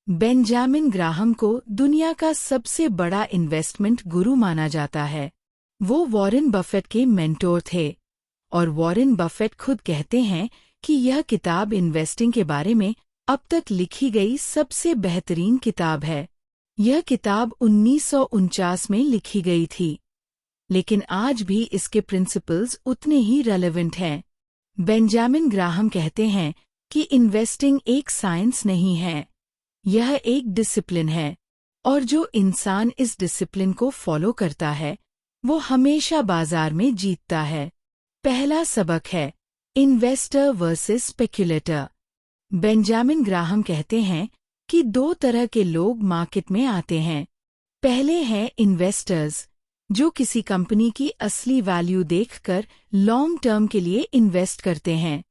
Benjamin Graham को दुनिया का सबसे बड़ा इन्वेस्टमेंट गुरु माना जाता है। वो वॉरेन बफेट के मेंटोर थे और वॉरेन बफेट खुद कहते हैं कि यह किताब इन्वेस्टिंग के बारे में अब तक लिखी गई सबसे बेहतरीन किताब है। यह किताब 1949 में लिखी गई थी, लेकिन आज भी इसके प्रिंसिपल्स उतने ही रेलेवेंट हैं। बेंजामिन ग्राहम कहते हैं कि इन्वेस्टिंग एक साइंस नहीं है, यह एक डिसिप्लिन है, और जो इंसान इस डिसिप्लिन को फॉलो करता है वो हमेशा बाजार में जीतता है। पहला सबक है इन्वेस्टर वर्सेस स्पेक्युलेटर। बेंजामिन ग्राहम कहते हैं कि दो तरह के लोग मार्केट में आते हैं। पहले हैं इन्वेस्टर्स, जो किसी कंपनी की असली वैल्यू देखकर लॉन्ग टर्म के लिए इन्वेस्ट करते हैं।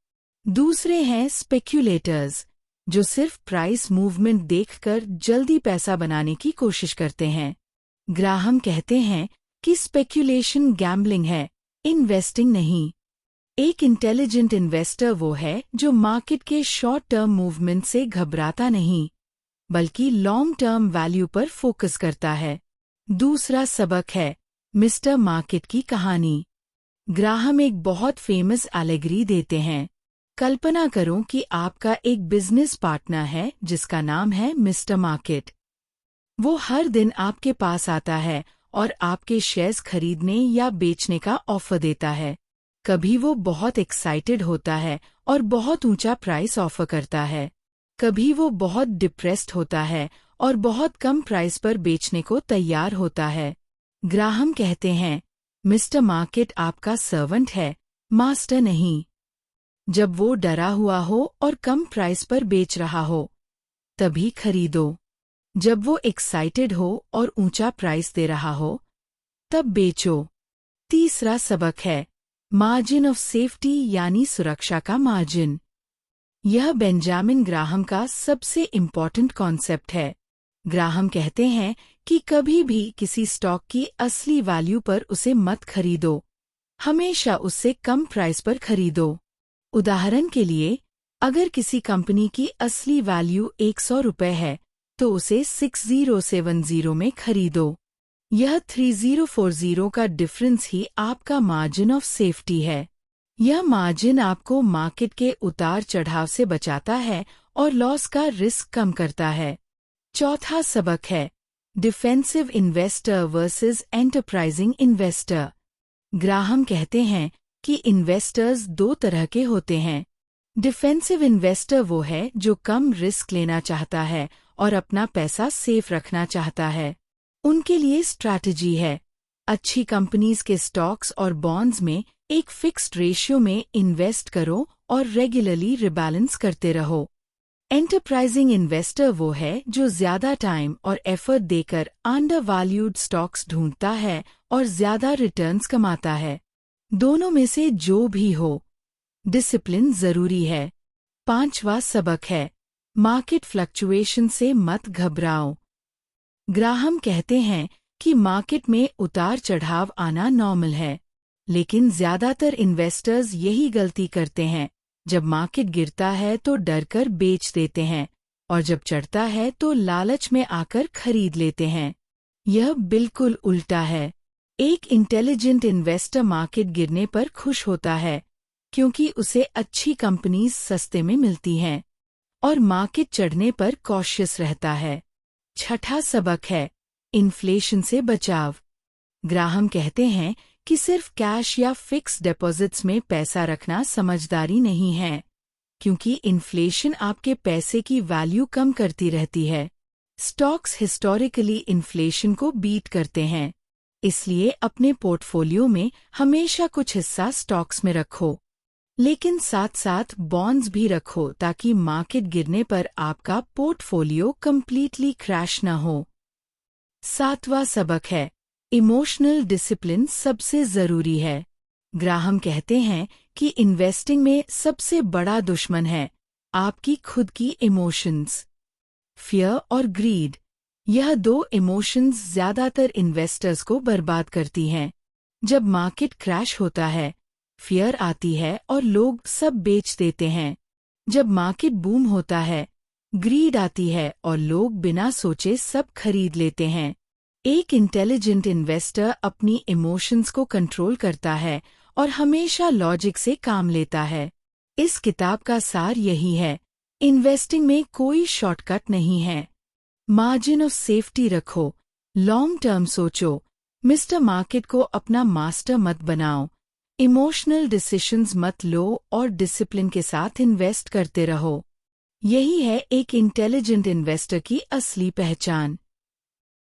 दूसरे हैं स्पेक्युलेटर्स, जो सिर्फ प्राइस मूवमेंट देखकर जल्दी पैसा बनाने की कोशिश करते हैं। ग्राहम कहते हैं कि स्पेक्युलेशन गैम्बलिंग है, इन्वेस्टिंग नहीं। एक इंटेलिजेंट इन्वेस्टर वो है जो मार्केट के शॉर्ट टर्म मूवमेंट से घबराता नहीं, बल्कि लॉन्ग टर्म वैल्यू पर फोकस करता है। दूसरा सबक है मिस्टर मार्केट की कहानी। ग्राहम एक बहुत फेमस एलेगरी देते हैं। कल्पना करो कि आपका एक बिजनेस पार्टनर है जिसका नाम है मिस्टर मार्केट। वो हर दिन आपके पास आता है और आपके शेयर्स खरीदने या बेचने का ऑफर देता है। कभी वो बहुत एक्साइटेड होता है और बहुत ऊंचा प्राइस ऑफर करता है, कभी वो बहुत डिप्रेस्ड होता है और बहुत कम प्राइस पर बेचने को तैयार होता है। ग्राहम कहते हैं मिस्टर मार्केट आपका सर्वेंट है, मास्टर नहीं। जब वो डरा हुआ हो और कम प्राइस पर बेच रहा हो तभी खरीदो, जब वो एक्साइटेड हो और ऊंचा प्राइस दे रहा हो तब बेचो। तीसरा सबक है मार्जिन ऑफ सेफ्टी, यानी सुरक्षा का मार्जिन। यह बेंजामिन ग्राहम का सबसे इम्पॉर्टेंट कॉन्सेप्ट है। ग्राहम कहते हैं कि कभी भी किसी स्टॉक की असली वैल्यू पर उसे मत खरीदो, हमेशा उससे कम प्राइस पर खरीदो। उदाहरण के लिए, अगर किसी कंपनी की असली वैल्यू 100 रुपये है तो उसे 6070 में खरीदो। यह 3040 का डिफरेंस ही आपका मार्जिन ऑफ सेफ्टी है। यह मार्जिन आपको मार्केट के उतार चढ़ाव से बचाता है और लॉस का रिस्क कम करता है। चौथा सबक है defensive investor versus enterprising investor. Graham कहते हैं कि इन्वेस्टर्स दो तरह के होते हैं। डिफेंसिव इन्वेस्टर वो है जो कम रिस्क लेना चाहता है और अपना पैसा सेफ रखना चाहता है। उनके लिए स्ट्रैटेजी है अच्छी कंपनीज के स्टॉक्स और बॉन्ड्स में एक फिक्स्ड रेशियो में इन्वेस्ट करो और रेगुलरली रिबैलेंस करते रहो। एंटरप्राइजिंग इन्वेस्टर वो है जो ज्यादा टाइम और एफर्ट देकर अंडरवैल्यूड स्टॉक्स ढूंढता है और ज्यादा रिटर्न्स कमाता है। दोनों में से जो भी हो, डिसिप्लिन जरूरी है। पांचवा सबक है मार्केट फ्लक्चुएशन से मत घबराओ। ग्राहम कहते हैं कि मार्केट में उतार चढ़ाव आना नॉर्मल है, लेकिन ज्यादातर इन्वेस्टर्स यही गलती करते हैं। जब मार्केट गिरता है तो डरकर बेच देते हैं और जब चढ़ता है तो लालच में आकर खरीद लेते हैं। यह बिल्कुल उल्टा है। एक इंटेलिजेंट इन्वेस्टर मार्केट गिरने पर खुश होता है क्योंकि उसे अच्छी कंपनीज सस्ते में मिलती हैं, और मार्केट चढ़ने पर कॉशियस रहता है। छठा सबक है इन्फ्लेशन से बचाव। ग्राहम कहते हैं कि सिर्फ कैश या फिक्स डिपॉजिट्स में पैसा रखना समझदारी नहीं है, क्योंकि इन्फ्लेशन आपके पैसे की वैल्यू कम करती रहती है। स्टॉक्स हिस्टोरिकली इन्फ्लेशन को बीट करते हैं, इसलिए अपने पोर्टफोलियो में हमेशा कुछ हिस्सा स्टॉक्स में रखो, लेकिन साथ साथ बॉन्ड्स भी रखो ताकि मार्केट गिरने पर आपका पोर्टफोलियो कंप्लीटली क्रैश न हो। सातवां सबक है इमोशनल डिसिप्लिन सबसे जरूरी है। ग्राहम कहते हैं कि इन्वेस्टिंग में सबसे बड़ा दुश्मन है आपकी खुद की इमोशंस, फियर और ग्रीड। यह दो इमोशंस ज्यादातर इन्वेस्टर्स को बर्बाद करती हैं। जब मार्केट क्रैश होता है, फियर आती है और लोग सब बेच देते हैं। जब मार्केट बूम होता है, ग्रीड आती है और लोग बिना सोचे सब खरीद लेते हैं। एक इंटेलिजेंट इन्वेस्टर अपनी इमोशंस को कंट्रोल करता है और हमेशा लॉजिक से काम लेता है। इस किताब का सार यही है, इन्वेस्टिंग में कोई शॉर्टकट नहीं है। मार्जिन ऑफ सेफ्टी रखो, लॉन्ग टर्म सोचो, मिस्टर मार्केट को अपना मास्टर मत बनाओ, इमोशनल डिसीजंस मत लो और डिसिप्लिन के साथ इन्वेस्ट करते रहो। यही है एक इंटेलिजेंट इन्वेस्टर की असली पहचान।